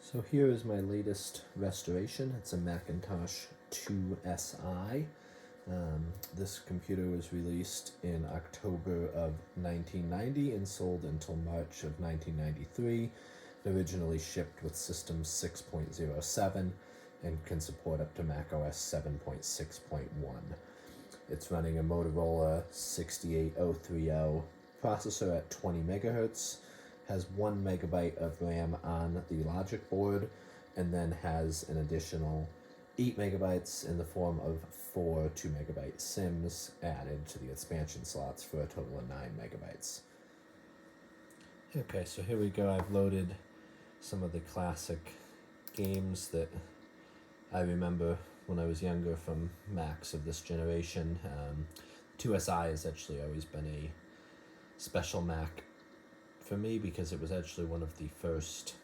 So here is my latest restoration. It's a Macintosh 2SI. This computer was released in October of 1990 and sold until March of 1993. It originally shipped with System 6.07 and can support up to macOS 7.6.1. It's running a Motorola 68030 processor at 20 megahertz, has 1 megabyte of RAM on the logic board, and then has an additional 8 megabytes in the form of 4 2 megabyte SIMs added to the expansion slots for a total of 9 megabytes. Okay, so here we go. I've loaded some of the classic games that I remember when I was younger from Macs of this generation. 2SI has actually always been a special Mac for me because it was actually one of the first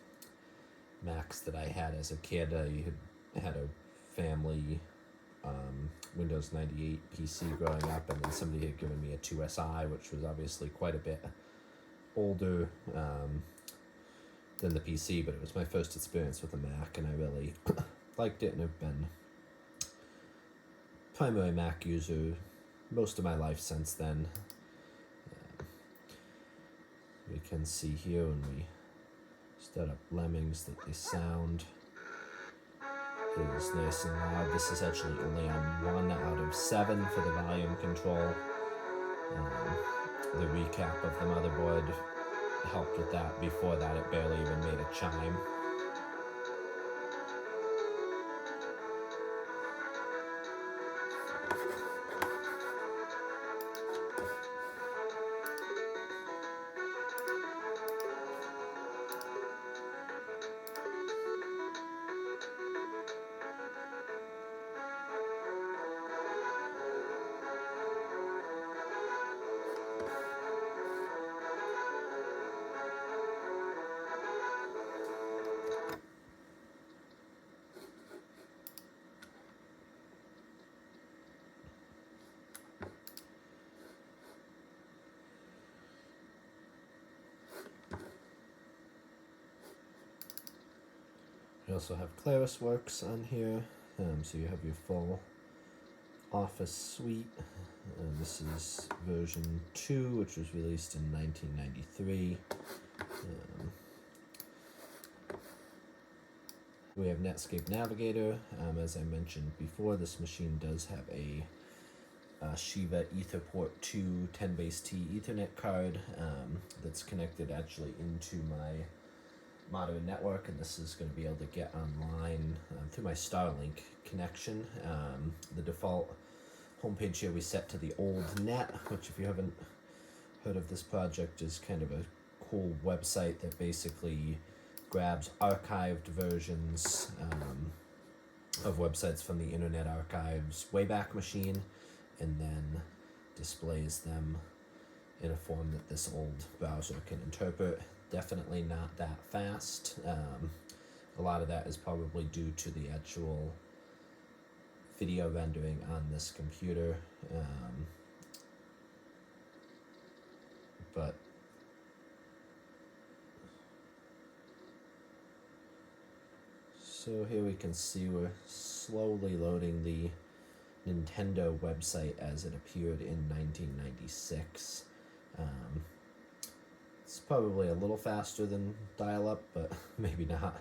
Macs that I had as a kid. I had a family Windows 98 PC growing up, and then somebody had given me a 2SI, which was obviously quite a bit older than the PC, but it was my first experience with a Mac, and I really liked it, and have been primary Mac user most of my life since then. We can see here when we start up Lemmings that the sound is nice and loud. This is actually only on 1 out of 7 for the volume control. The recap of the motherboard helped with that. Before that, it barely even made a chime. You also have ClarisWorks on here, so you have your full Office suite. This is version 2, which was released in 1993. We have Netscape Navigator. As I mentioned before, this machine does have a Shiva Etherport 2 10BASE-T Ethernet card that's connected actually into my modern network, and this is going to be able to get online through my Starlink connection. The default homepage here we set to the old net, which, if you haven't heard of this project, is kind of a cool website that basically grabs archived versions of websites from the Internet Archive's Wayback Machine and then displays them in a form that this old browser can interpret. Definitely not that fast. A lot of that is probably due to the actual video rendering on this computer, but so here we can see we're slowly loading the Nintendo website as it appeared in 1996. It's probably a little faster than dial-up, but maybe not.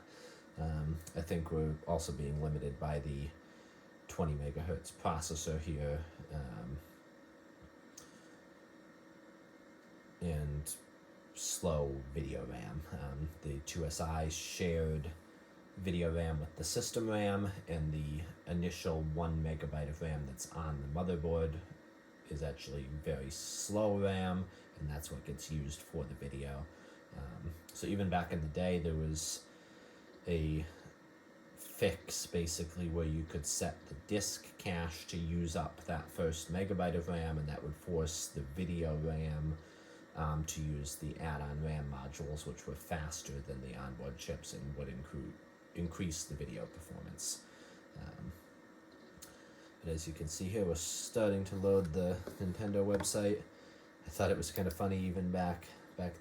I think we're also being limited by the 20 megahertz processor here, and slow video RAM. The 2SI shared video RAM with the system RAM, and the initial 1 megabyte of RAM that's on the motherboard is actually very slow RAM, and that's what gets used for the video. So even back in the day, there was a fix basically where you could set the disk cache to use up that first megabyte of RAM, and that would force the video RAM to use the add-on RAM modules, which were faster than the onboard chips and would increase the video performance. But as you can see here, we're starting to load the Nintendo website. I thought it was kind of funny, even back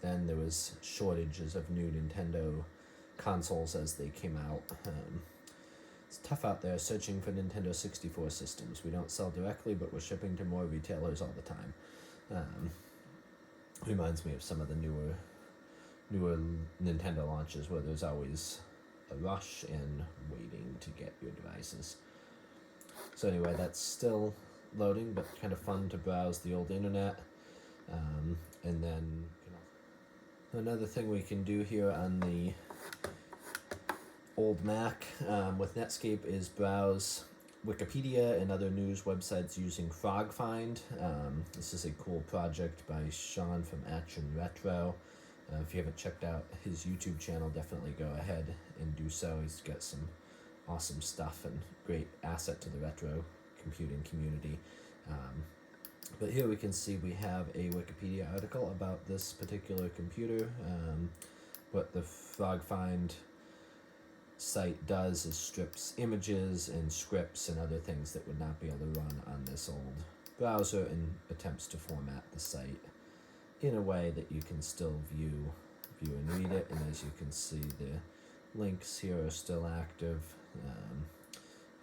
then there was shortages of new Nintendo consoles as they came out. It's tough out there searching for Nintendo 64 systems. We don't sell directly, but we're shipping to more retailers all the time. Reminds me of some of the newer Nintendo launches where there's always a rush and waiting to get your devices. So anyway, that's still loading, but kind of fun to browse the old internet. And then another thing we can do here on the old Mac with Netscape is browse Wikipedia and other news websites using FrogFind. This is a cool project by Sean from Action Retro. If you haven't checked out his YouTube channel, definitely go ahead and do so. He's got some awesome stuff and great asset to the retro computing community. But here we can see we have a Wikipedia article about this particular computer. What the FrogFind site does is strips images and scripts and other things that would not be able to run on this old browser and attempts to format the site in a way that you can still view and read it. And as you can see, the links here are still active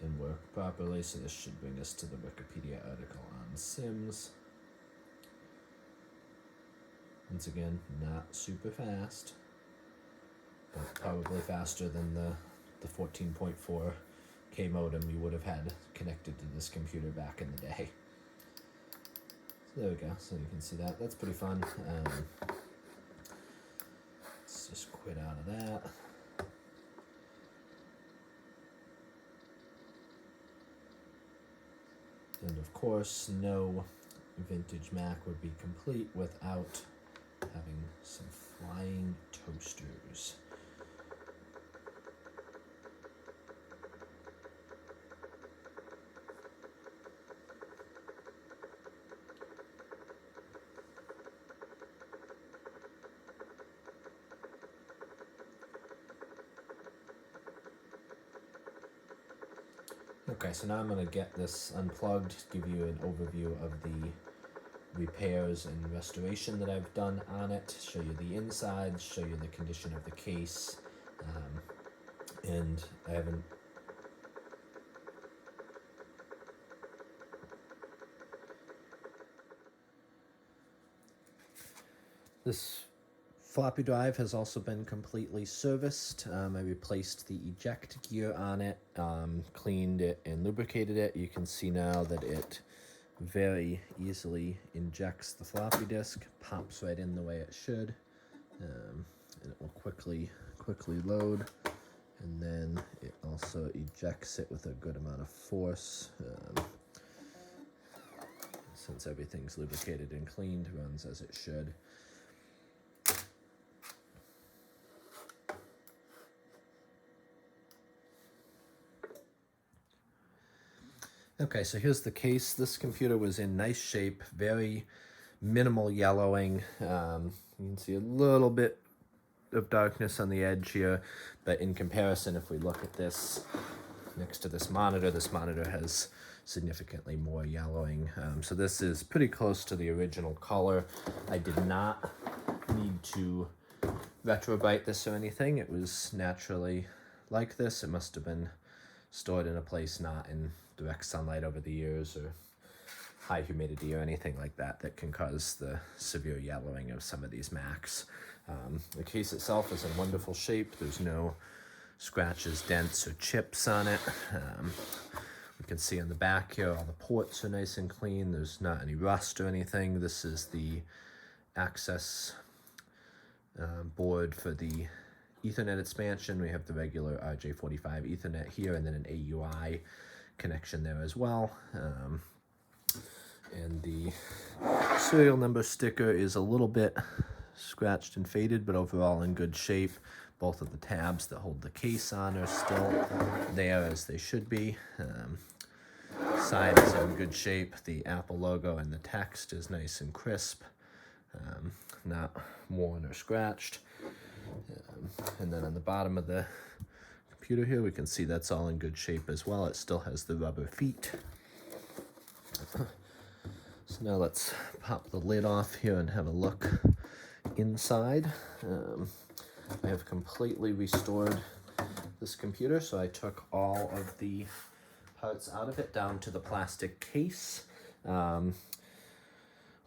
and work properly. So this should bring us to the Wikipedia article on Sims. Once again, not super fast, but probably faster than the 14.4K modem you would have had connected to this computer back in the day. So there we go, so you can see that. That's pretty fun. Let's just quit out of that. And of course, no vintage Mac would be complete without having some flying toasters. Okay, so now I'm going to get this unplugged, give you an overview of the repairs and restoration that I've done on it, show you the inside, show you the condition of the case, and I haven't... This floppy drive has also been completely serviced. I replaced the eject gear on it, cleaned it and lubricated it. You can see now that it very easily injects the floppy disk, pops right in the way it should, and it will quickly load, and then it also ejects it with a good amount of force. Since everything's lubricated and cleaned, runs as it should. Okay, so here's the case. This computer was in nice shape, very minimal yellowing. You can see a little bit of darkness on the edge here, but in comparison, if we look at this next to this monitor has significantly more yellowing. So this is pretty close to the original color. I did not need to retrobrite this or anything. It was naturally like this. It must have been stored in a place not in direct sunlight over the years or high humidity or anything like that that can cause the severe yellowing of some of these Macs. The case itself is in wonderful shape. There's no scratches, dents, or chips on it. We can see on the back here all the ports are nice and clean. There's not any rust or anything. This is the access board for the Ethernet expansion. We have the regular RJ45 Ethernet here, and then an AUI connection there as well. And the serial number sticker is a little bit scratched and faded, but overall in good shape. Both of the tabs that hold the case on are still there as they should be. Side is in good shape. The Apple logo and the text is nice and crisp, not worn or scratched. And then on the bottom of the computer here, we can see that's all in good shape as well. It still has the rubber feet. So now let's pop the lid off here and have a look inside. I have completely restored this computer, so I took all of the parts out of it down to the plastic case.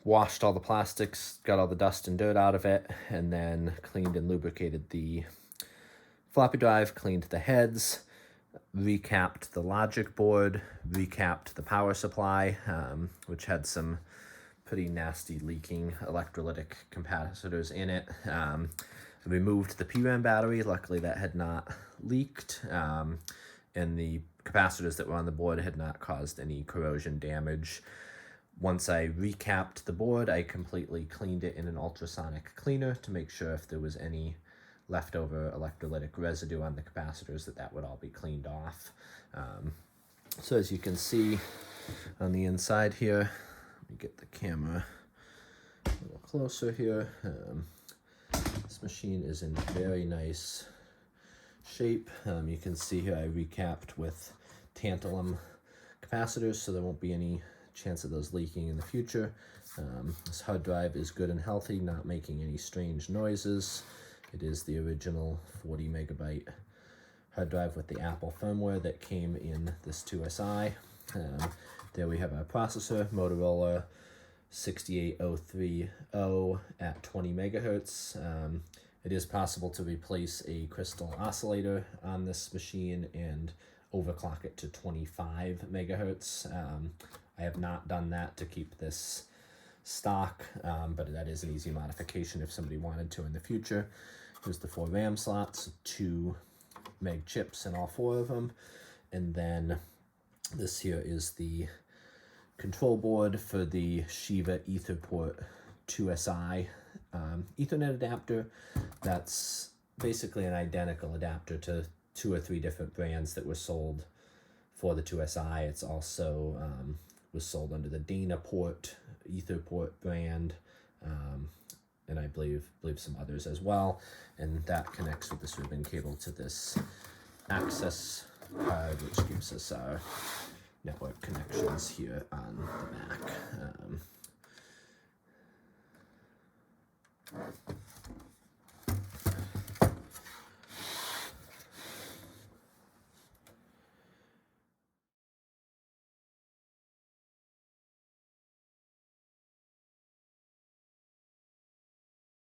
Washed all the plastics, got all the dust and dirt out of it, and then cleaned and lubricated the floppy drive, cleaned the heads, recapped the logic board, recapped the power supply, which had some pretty nasty leaking electrolytic capacitors in it. Removed the PRAM battery. Luckily that had not leaked, and the capacitors that were on the board had not caused any corrosion damage. Once I recapped the board, I completely cleaned it in an ultrasonic cleaner to make sure if there was any leftover electrolytic residue on the capacitors that would all be cleaned off. So as you can see on the inside here, let me get the camera a little closer here. This machine is in very nice shape. You can see here I recapped with tantalum capacitors, so there won't be any chance of those leaking in the future. This hard drive is good and healthy, not making any strange noises. It is the original 40 megabyte hard drive with the Apple firmware that came in this IIsi. There we have our processor, Motorola 68030 at 20 megahertz. It is possible to replace a crystal oscillator on this machine and overclock it to 25 megahertz. I have not done that to keep this stock, but that is an easy modification if somebody wanted to in the future. Here's the 4 RAM slots, 2 meg chips in all 4 of them, and then this here is the control board for the Shiva EtherPort IIsi Ethernet adapter. That's basically an identical adapter to 2 or 3 different brands that were sold for the IIsi. It's also was sold under the Dynaport EtherPort brand, and I believe some others as well. And that connects with this ribbon cable to this access card, which gives us our network connections here on the back.